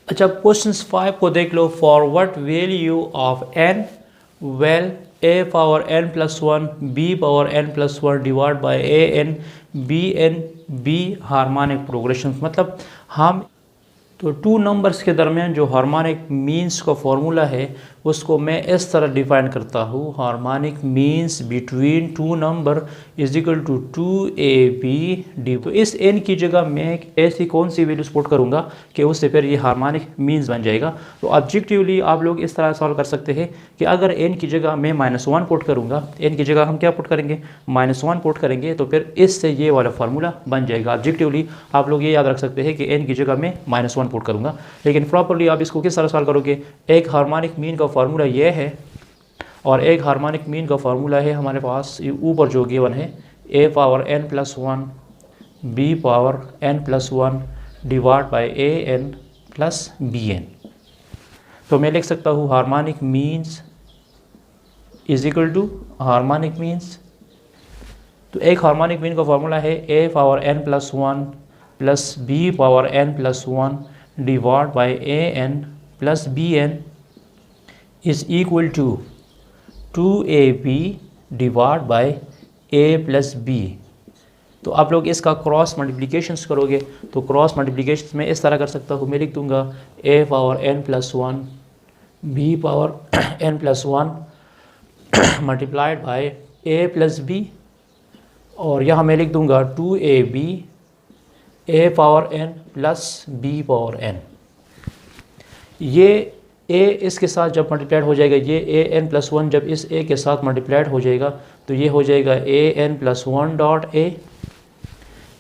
अच्छा, क्वेश्चन 5 को देख लो। For what value of n, well a power n plus one b power n plus one divide by n be harmonic progression. मतलब हम तो two numbers के दरमियान जो हार्मोनिक मीन्स का फॉर्मूला है उसको मैं इस तरह डिफाइन करता हूँ। Harmonic means between two number is equal to 2ab D. तो इस n की जगह मैं एक ऐसी कौन सी वैल्यू पुट करूँगा कि उससे फिर ये हार्मोनिक मीन्स बन जाएगा। तो ऑब्जेक्टिवली आप लोग इस तरह सॉल्व कर सकते हैं कि अगर n की जगह मैं -1 पुट करूँगा, n की जगह हम क्या पुट करेंगे, -1 पुट करेंगे, तो फिर इससे ये वाला फार्मूला बन जाएगा। ऑब्जेक्टिवली आप लोग ये याद रख सकते हैं कि n की जगह मैं -1 पुट करूँगा। लेकिन प्रॉपरली आप इसको किस तरह सॉल्व करोगे, एक हार्मोनिक मीन का फार्मूला ये है और एक हार्मोनिक मीन का फार्मूला है हमारे पास ऊपर जो गिवन है, a power n plus one b power n plus one divide by a n plus B N. तो मैं लिख सकता हूँ harmonic means is equal to harmonic means. तो एक हार्मोनिक मीन का फार्मूला है a power n plus one plus b power n plus one divide by a n plus B N is equal to 2ab divide by a plus B. तो आप लोग इसका cross multiplications करोगे तो cross multiplication में इस तरह कर सकता हूँ। मैं लिख दूंगा a power n plus one b power n plus one multiplied by a plus B, और यहाँ मैं लिख दूंगा 2ab a power n plus b power n। ये a इसके साथ जब मल्टीप्लाइड हो जाएगा, ये a n प्लस वन जब इस a के साथ मल्टीप्लाइड हो जाएगा तो ये हो जाएगा a n plus one dot a।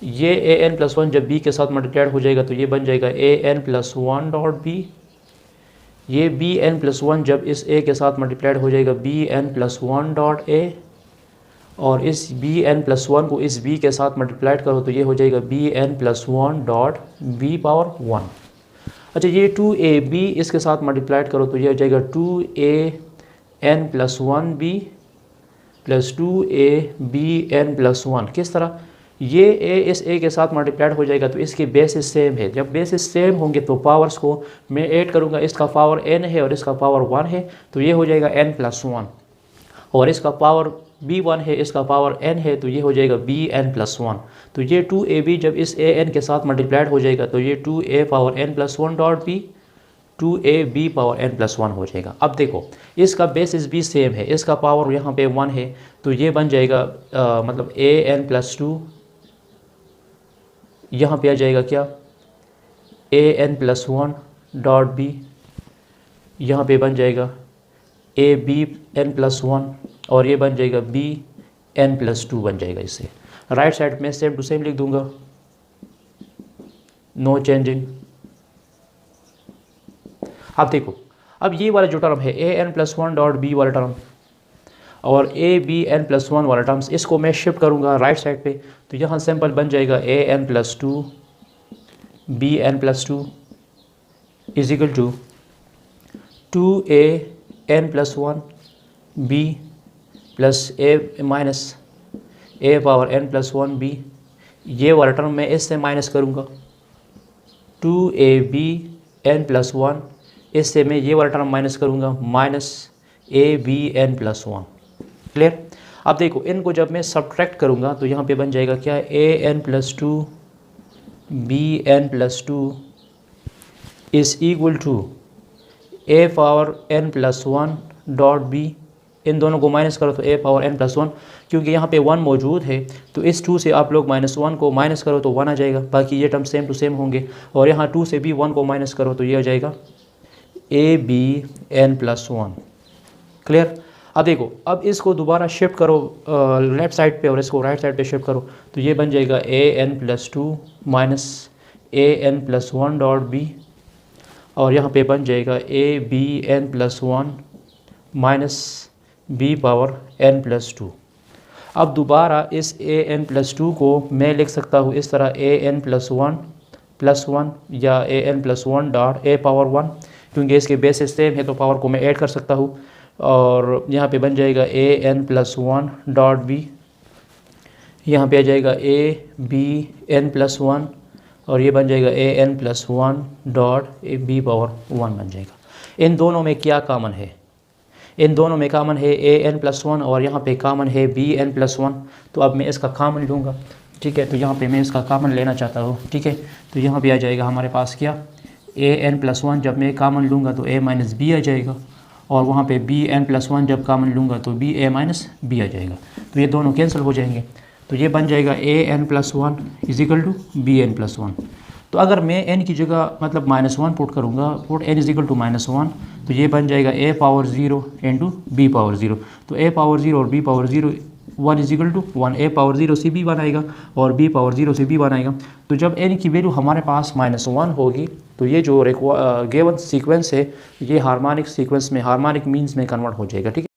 ये a n प्लस वन जब b के साथ मल्टीप्लाइड हो जाएगा तो ये बन जाएगा a n plus one dot b। ये b n प्लस वन जब इस a के साथ मल्टीप्लाइड हो जाएगा b n plus one dot a, और इस b n प्लस वन को इस b के साथ मल्टीप्लाइड करो तो ये हो जाएगा b n plus one dot b power one. अच्छा, ये 2ab इसके साथ मल्टीप्लाइड करो तो ये हो जाएगा 2a n plus one B plus 2ab n plus one. किस तरह, ये a इस a के साथ मल्टीप्लाइड हो जाएगा तो इसके बेसिस सेम है। जब बेसिस सेम होंगे तो पावर्स को मैं ऐड करूँगा, इसका पावर n है और इसका पावर 1 है तो ये हो जाएगा n प्लस वन, और इसका पावर b1 है, इसका पावर n है तो ये हो जाएगा bn प्लस वन। तो ये 2ab जब इस an के साथ मल्टीप्लाइड हो जाएगा तो ये 2a power n plus one dot b 2ab power n plus one हो जाएगा। अब देखो इसका बेसिस भी सेम है, इसका पावर यहाँ पे 1 है तो ये बन जाएगा मतलब an प्लस टू, यहाँ पे आ जाएगा क्या an plus one dot b, यहाँ पे बन जाएगा abn प्लस वन, और ये बन जाएगा bn प्लस टू बन जाएगा। इसे राइट साइड में सेम टू सेम लिख दूंगा, नो चेंजिंग। अब देखो, अब ये वाला जो टर्म है an plus one dot b वाला टर्म और abn प्लस वन वाला टर्म्स, इसको मैं शिफ्ट करूंगा राइट साइड पे तो यहाँ सिंपल बन जाएगा an plus two bn plus two is equal to 2an plus one b plus a minus a power n plus one b। ये वाला टर्म मैं इससे माइनस करूँगा 2ab n प्लस वन, इससे मैं ये वाला टर्म माइनस करूँगा minus abn plus one. Clear. अब देखो इनको जब मैं सब्ट्रैक्ट करूँगा तो यहाँ पे बन जाएगा क्या an plus two bn plus two is equal to a power n plus one dot b। इन दोनों को माइनस करो तो a power n plus one, क्योंकि यहाँ पे 1 मौजूद है तो इस 2 से आप लोग -1 को माइनस करो तो 1 आ जाएगा, बाकी ये टर्म सेम टू सेम होंगे। और यहाँ 2 से भी 1 को माइनस करो तो ये आ जाएगा abn प्लस वन। क्लियर। अब देखो, अब इसको दोबारा शिफ्ट करो लेफ़्ट साइड पे और इसको राइट साइड पे शिफ्ट करो तो ये बन जाएगा an plus to minus an plus one dot b, और यहाँ पे बन जाएगा abn plus one minus b power n plus two. अब दोबारा इस an प्लस टू को मैं लिख सकता हूँ इस तरह an प्लस वन या an plus one dot a power one, क्योंकि इसके बेसिस सेम है तो पावर को मैं ऐड कर सकता हूँ, और यहाँ पे बन जाएगा an plus one dot b, यहाँ पे आ जाएगा abn प्लस वन और ये बन जाएगा a n plus one dot b power one बन जाएगा। इन दोनों में क्या कॉमन है? इन दोनों में कॉमन है ए एन प्लस वन और यहाँ पे कॉमन है बी एन प्लस वन। तो अब मैं इसका कॉमन लूँगा, ठीक है। तो यहाँ पे मैं इसका कॉमन लेना चाहता हूँ, ठीक है। तो यहाँ पे आ जाएगा हमारे पास क्या, ए एन प्लस वन जब मैं कॉमन लूँगा तो ए माइनस बी आ जाएगा, और वहाँ पे बी एन प्लस वन जब कॉमन लूँगा तो बी ए माइनस बी आ जाएगा। तो ये दोनों कैंसिल हो जाएंगे। तो ये बन जाएगा a n plus one is equal to b n plus one. तो अगर मैं एन की जगह मतलब माइनस वन पुट करूँगा, put n is equal to minus one, तो ये बन जाएगा a power zero into b power zero. तो ए पावर ज़ीरो और b power zero one is equal to one, a power zero से b बनाएगा और बी पावर ज़ीरो से बी बनाएगा। तो जब एन की वैल्यू हमारे पास माइनस वन होगी तो ये जो गिवन सीक्वेंस है ये हार्मोनिक सीक्वेंस में, हार्मोनिक मीन्स में कन्वर्ट हो जाएगा, ठीक है।